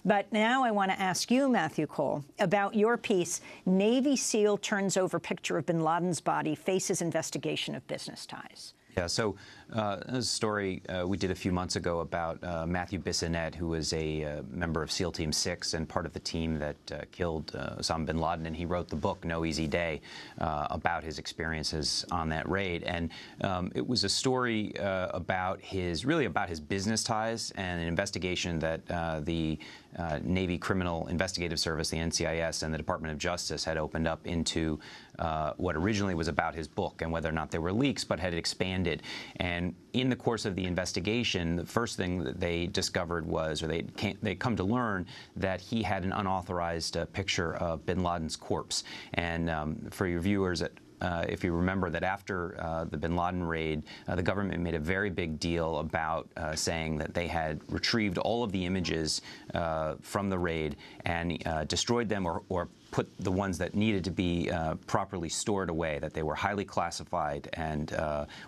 But now I want to ask you, Matthew Cole, about your piece, Navy SEAL Turns Over Picture of bin Laden's Body, Faces Investigation of Business Ties. Yeah, so there's a story we did a few months ago about Matthew Bissonnette, who was a member of SEAL Team 6 and part of the team that killed Osama bin Laden, and he wrote the book No Easy Day about his experiences on that raid. And it was a story about his business ties and an investigation that the Navy Criminal Investigative Service, the NCIS, and the Department of Justice had opened up into what originally was about his book and whether or not there were leaks, but had expanded. And in the course of the investigation, the first thing that they discovered was, or they come to learn, that he had an unauthorized picture of bin Laden's corpse. And for your viewers, if you remember that after the bin Laden raid, the government made a very big deal about saying that they had retrieved all of the images from the raid and destroyed them or put the ones that needed to be properly stored away, that they were highly classified and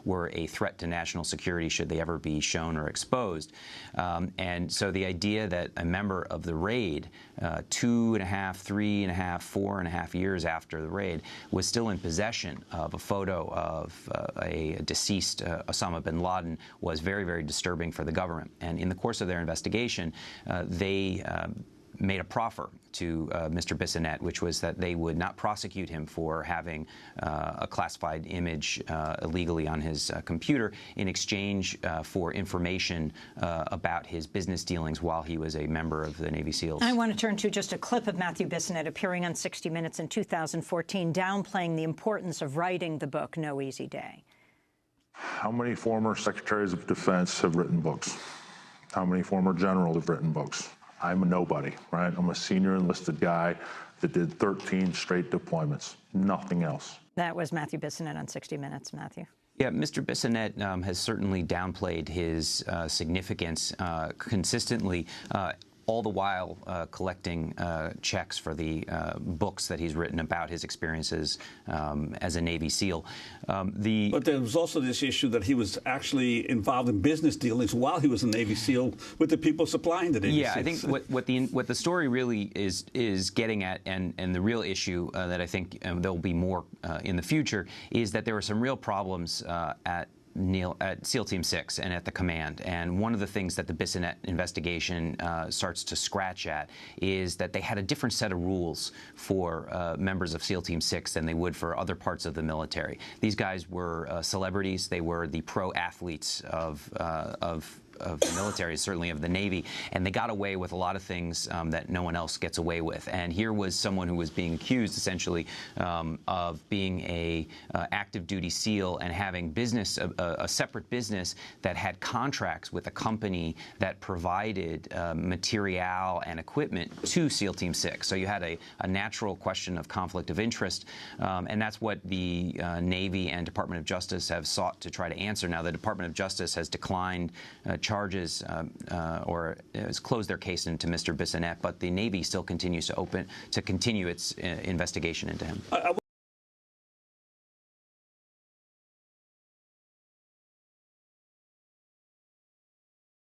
were a threat to national security should they ever be shown or exposed. And so the idea that a member of the raid, 2.5, 3.5, 4.5 years after the raid, was still in possession of a photo of a deceased Osama bin Laden was very, very disturbing for the government. And in the course of their investigation, they made a proffer to Mr. Bissonnette, which was that they would not prosecute him for having a classified image illegally on his computer in exchange for information about his business dealings while he was a member of the Navy SEALs. I want to turn to just a clip of Matthew Bissonnette appearing on 60 Minutes in 2014, downplaying the importance of writing the book No Easy Day. How many former secretaries of defense have written books? How many former generals have written books? I'm a nobody, right? I'm a senior enlisted guy that did 13 straight deployments, nothing else. That was Matthew Bissonnette on 60 Minutes, Matthew. Yeah, Mr. Bissonnette has certainly downplayed his significance consistently, all the while collecting checks for the books that he's written about his experiences as a Navy SEAL. But there was also this issue that he was actually involved in business dealings while he was a Navy SEAL with the people supplying the Navy SEALs. I think what the story really is getting at, and the real issue that I think there'll be more in the future, is that there were some real problems at SEAL Team 6 and at the command. And one of the things that the Bissonnette investigation starts to scratch at is that they had a different set of rules for members of SEAL Team 6 than they would for other parts of the military. These guys were celebrities. They were the pro athletes of the military, certainly of the Navy, and they got away with a lot of things that no one else gets away with. And here was someone who was being accused, essentially, of being a active duty SEAL and having a separate business that had contracts with a company that provided material and equipment to SEAL Team 6. So you had a natural question of conflict of interest, and that's what the Navy and Department of Justice have sought to try to answer. Now, the Department of Justice has declined charges or has closed their case into Mr. Bissonnette, but the Navy still continues to continue its investigation into him.